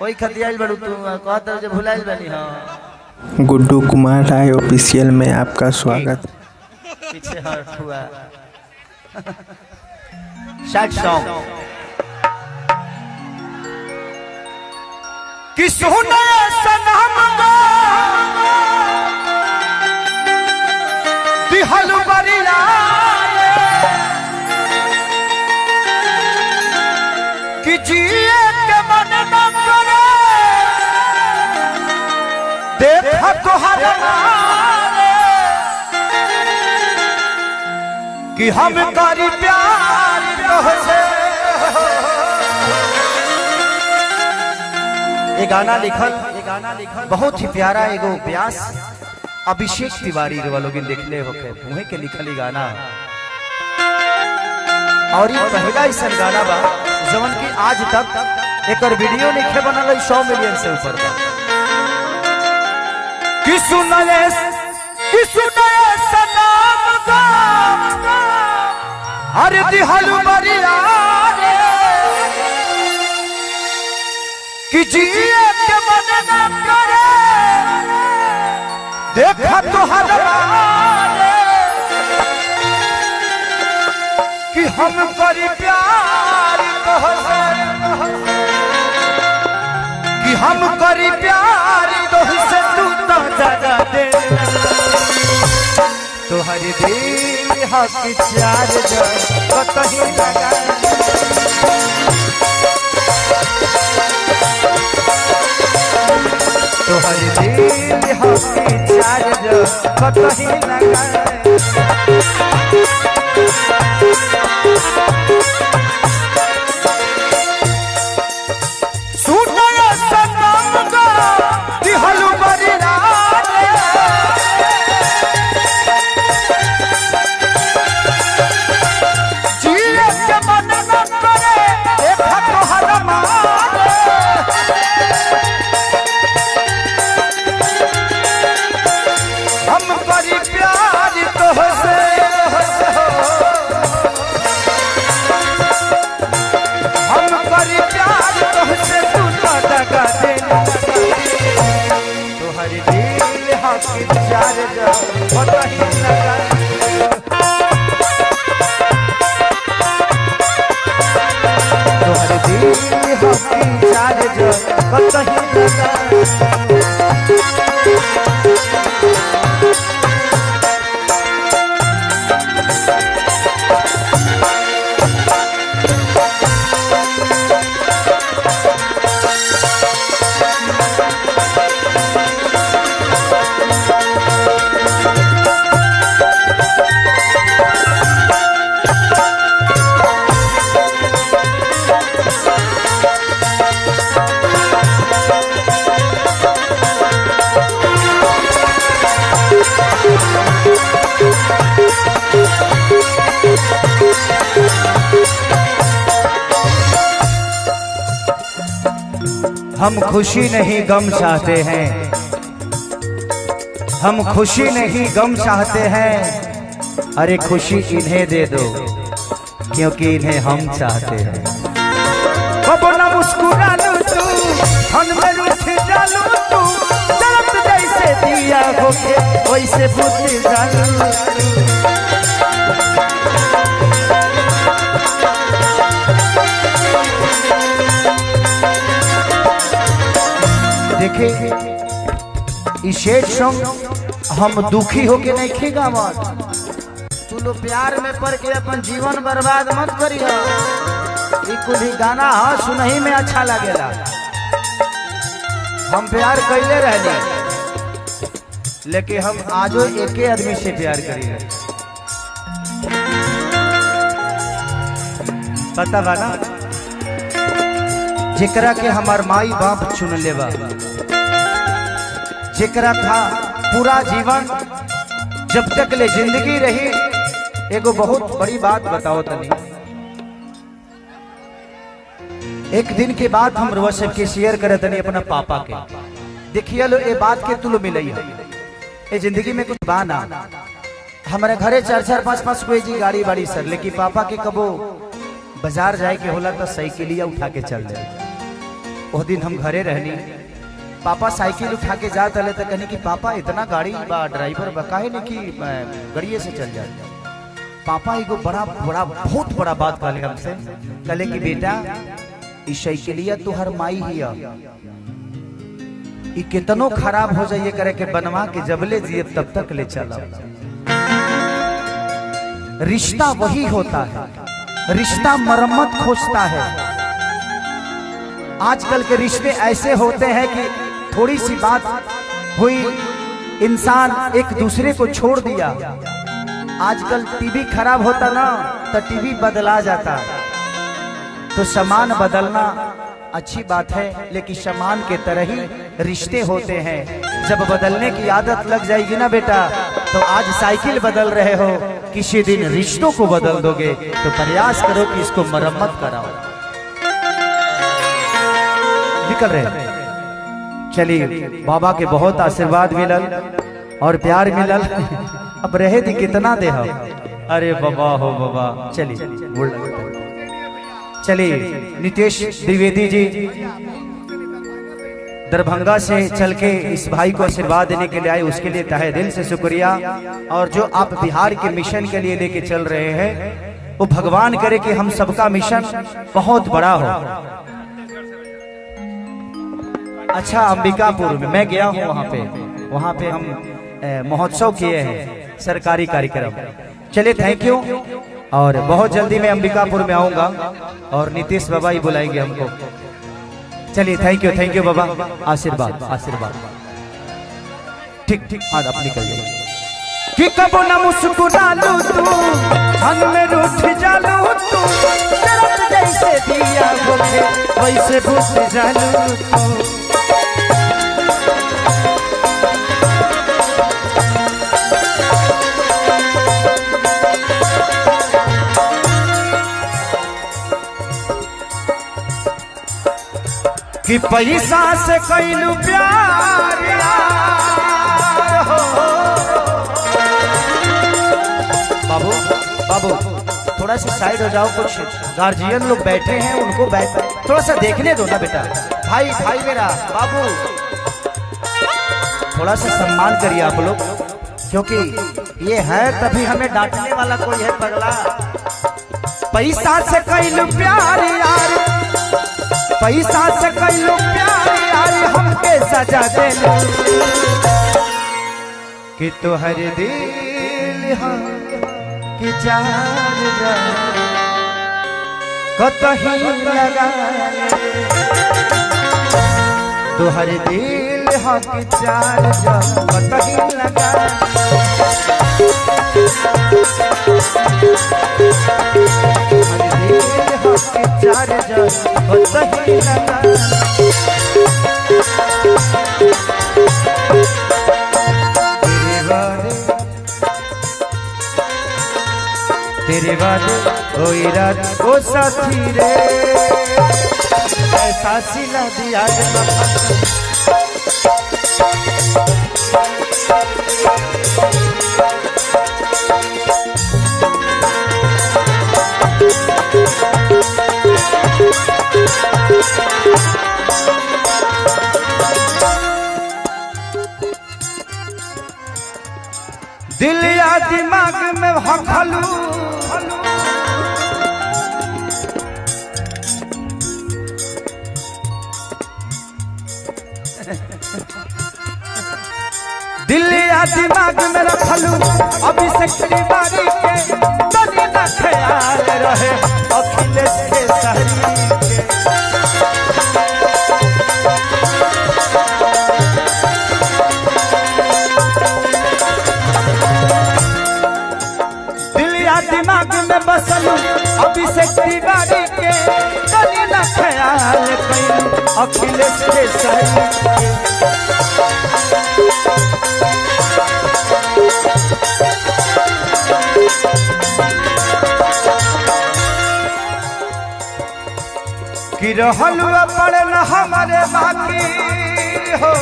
ओई खतियाल बड़ू तू कहत जे भुलाइल बनी। हां गुड्डू कुमार राय ऑफिशियल में आपका स्वागत। पीछे हट हुआ शॉर्ट सॉन्ग कि सोना सनम गा दिहल बरिया कि जिए के मन न करे देखा तोहर कि हम करी प्यार तोहसे। ये गाना लिखल बहुत ही प्यारा एगो व्यास अभिषेक तिवारी रे वालों देखले होके तुम्हें के लिखल गाना और ये पहला ऐसा गाना बा जवन की आज तक एक वीडियो लिखे बनल 100 मिलियन से ऊपर बा। कि सुनले सनम गा हर दिहल बरिया कि जिए के मन न करे देखा तोहर कि हम करी प्यार तोहसे कि हम करी प्यार तोहसे तू तो जगा दे तोहर दिल हक चार कतही लगा तोहर दिल हक चार कतही लगा सुनया सनम गा दिहल बरिया जिए के मन न करे देखा तोहर हम करी प्यार तोहसे हम करी प्यार तोहसे तू तो दगा दे तोहर दिल हक चार कतही लगा तोहर दिल हक चार कतही लगा। हम खुशी नहीं गम चाहते हैं हम खुशी नहीं गम चाहते हैं अरे खुशी इन्हें दे दो क्योंकि इन्हें हम चाहते हैं। कबो ना मुस्कुरा लू तू हम में रूठ जालू तू जलत जैसे दिया होके वैसे बुझ जालू देखे शेड सॉन्ग हम दुखी होके नहीं खेगा मत तू लो प्यार में पड़ के अपन जीवन बर्बाद मत करियो। कुल ही गाना हाँ सुनही में अच्छा लगेला हम प्यार कैले रहने लेकिन हम आजो एके आदमी से प्यार करिए पता बा ना जेकरा के हमार माई बाप चुन लेवा जेकरा था पूरा जीवन जब तक ले जिंदगी रही। एगो बहुत बड़ी बात बताओ तनी एक दिन के बाद हम रोज सबके शेयर करे तनी अपना पापा के देखिए लो ये बात के तुल मिलई ये जिंदगी में कुछ बाना हमारे घरे 4-4 5-5 कोई जी गाड़ी बाड़ी सर लेकिन पापा के कबो बाजार जाए के होला तो साइकिलिया उठा के चल जाए वो दिन हम घरे रहनी, पापा साइकिल उठा के जात रहे तो कहनी कि पापा इतना गाड़ी बा ड्राइवर बा काहे नहीं कि गड़िए से चल जाए। पापा एगो बहुत बड़ा बात कहले हमसे, कहले कि बेटा इस साइकिलिया तुहर माई ही ई कितनो खराब हो जाइए करे के बनवा के जबले जिए तब तक ले चला। रिश्ता वही होता है, रिश्ता मरम्मत खोजता है। आजकल के रिश्ते ऐसे होते हैं कि थोड़ी सी बात हुई, इंसान एक दूसरे को छोड़ दिया। आजकल टीवी खराब होता ना तो टीवी बदला जाता। तो सामान बदलना अच्छी बात है, लेकिन सामान के तरह ही रिश्ते होते हैं। जब बदलने की आदत लग जाएगी ना बेटा, तो आज साइकिल बदल रहे हो, किसी दिन रिश्तों को बदल दोगे। तो प्रयास करो कि इसको मरम्मत कराओ। निकल रहे चलिए, बाबा के बहुत आशीर्वाद मिलल और प्यार मिलल। अब रहे थी कितना दे हम। अरे बाबा हो बाबा, चलिए नितेश द्विवेदी जी दरभंगा से चल के इस भाई को आशीर्वाद देने के लिए आए, उसके लिए तहे दिल से शुक्रिया। और जो आप बिहार के मिशन के लिए लेके चल रहे हैं, वो भगवान करे कि हम सबका मिशन बहुत बड़ा हो। अच्छा, अंबिकापुर में मैं गया हूँ, वहाँ पे हम महोत्सव किए हैं, सरकारी कार्यक्रम। चलिए थैंक यू, और बहुत जल्दी मैं अंबिकापुर में आऊंगा और नीतीश बाबा ही बुलाएंगे हमको। चलिए थैंक यू बाबा, आशीर्वाद आशीर्वाद। ठीक ठीक, हाँ आप निकल जाइए। कि कबो न मुस्कुरालू तू, मन में रूठ जालू तू, तरफ जैसे दिया बुझे वैसे बुझ जालू तू। कि पैसा से कैलू प्यार हो। बाबू बाबू थोड़ा सा साइड हो जाओ, कुछ गार्जियन लोग बैठे हैं, उनको थोड़ा सा देखने दो ना बेटा। भाई भाई मेरा बाबू, थोड़ा सा सम्मान करिए आप लोग, क्योंकि ये है तभी हमें डांटने वाला कोई है पगला। पैसा से कैलू प्यार यार, पैसा से कैलू प्यार यार, हमके सजा देलू। कि तोहर दिल कि चार कतही लगा, तोहर दिल कि चार कतही लगा। चार सही लगा। तेरे वादे ओ इराद ओ साथी रे, ऐसा सिला दिया दिल या दिमाग में हखलू। दिल या दिमाग में रखलू, अभी से बारी के तनी ना ख्याल रहे अखिलेश के सहरी के। दिमाग में बसलू, अभी से बारी के तनी ना ख्याल कइलू अखिलेश के सहरी के। कि रहलू पड़े न हमारे बाकी हो,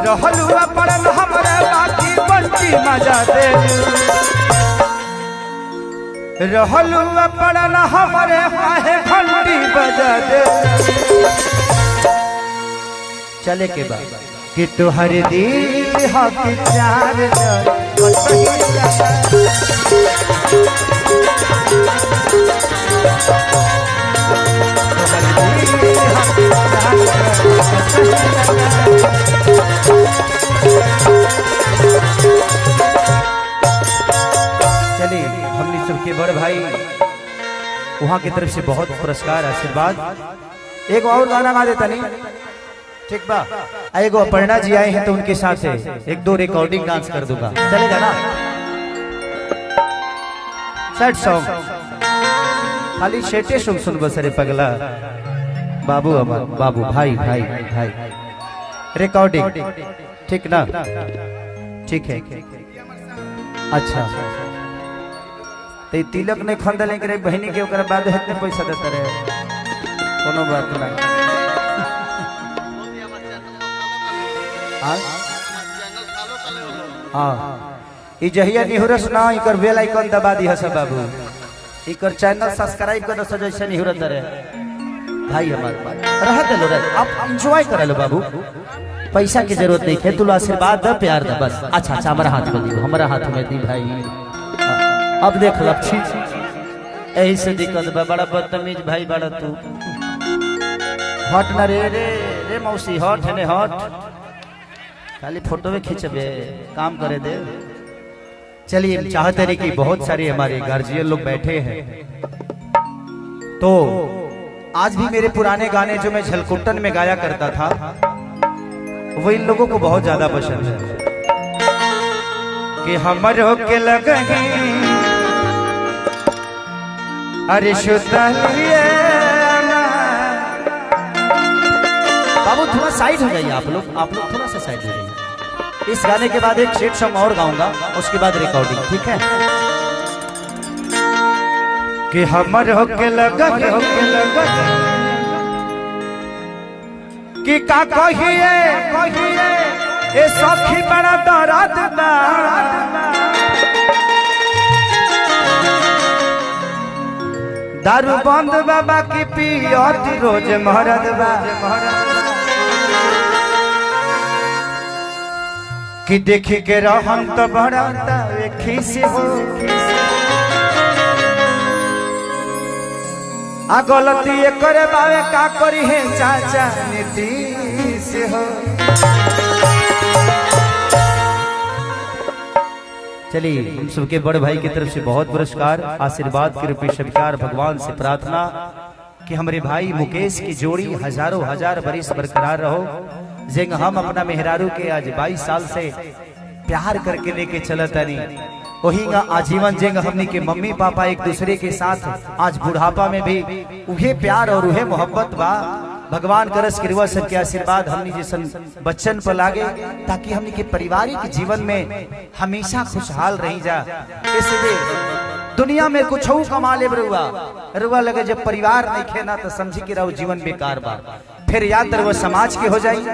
रहलू पड़े न हमारे बाकी, बंटी मजा दे रहलू पड़ल हमारे काहे घंटी बजा दे। चले के बाद कि तुहर दिल हक चार चलिए हमने सबके बड़ भाई वहाँ की तरफ से बहुत पुरस्कार आशीर्वाद। एक और गाना गा देता नहीं ठीक बा। एगो अपर्णा जी आए हैं तो उनके साथ है एक दो रिकॉर्डिंग डांस कर दूंगा, चलेगा ना? सैड सॉन्ग खाली शेटे सुन सुन बसरे पगला बाबू अमर बाबू भाई भाई भाई रिकॉर्डिंग ठीक ना? ठीक है अच्छा तो तिलक नहीं खरीद लेंगे बहनी के ओकरा बाद इतने पैसा देता रहे कोनो बात नहीं। हाँ जहिया निहुरस ना इकर बेल आइकन दबा दी है सब बाबू, इकर चैनल सब्सक्राइब कर दो जैसे निहुरत रहे भाई हमारे पास रह दे लो आप एंजॉय कर लो बाबू, पैसा की जरूरत नहीं है, तू आशीर्वाद द प्यार द बस। अच्छा अच्छा हमारा हाथ में दी, हमारा हाथ में दी भाई। अब देख लक्ष्मी यही से दिक्कत बा, बड़ा बदतमीज भाई बड़ा तू। हट ना रे रे रे मौसी हट है हट, खाली फोटो में खींचबे काम करे दे। चलिए चाहते रहे कि बहुत सारे हमारे गार्जियन लोग बैठे हैं तो आज भी मेरे पुराने गाने जो मैं झलकुट्टन में गाया करता था वो इन लोगों को बहुत ज्यादा पसंद है कि हमरो के लगे अरे शुद्धिए बाबू थोड़ा साइड हो जाइए आप लोग थोड़ा सा साइड हो जाइए। इस गाने के बाद एक सेट सॉन्ग और गाऊंगा उसके बाद रिकॉर्डिंग ठीक है। कि हमर होके लगा कि का कहिए ए सखी बड़ा दर्द बा, दारू बंद बाबा की पियत रोज महरद बा, कि देखी के रहन तो बढ़ता खीस हो आ गलती करे बावे का करी है चाचा नीतीश हो। चलिए हम सबके बड़े भाई की तरफ से बहुत पुरस्कार आशीर्वाद के रूप में स्वीकार। भगवान से प्रार्थना कि हमारे भाई मुकेश की जोड़ी हजारों हजार बरिस बरकरार रहो। जेंग हम अपना मेहरारू के आज 22 साल से प्यार करके लेके चलता नहीं वही आजीवन जेंग हमने के मम्मी पापा एक दूसरे के साथ आज बुढ़ापा में भी उहे प्यार और उहे मोहब्बत बा। भगवान करस कृपा सब के आशीर्वाद हमने जैसन बच्चन पर लागे ताकि हमने के पारिवारिक जीवन में हमेशा खुशहाल रही जा। इसलिए दुनिया में कुछ कमा ले रुआ लगे जब परिवार नहीं खेना तो समझी कि रहो जीवन बेकार बा, फिर याद रहो समाज के हो जाए।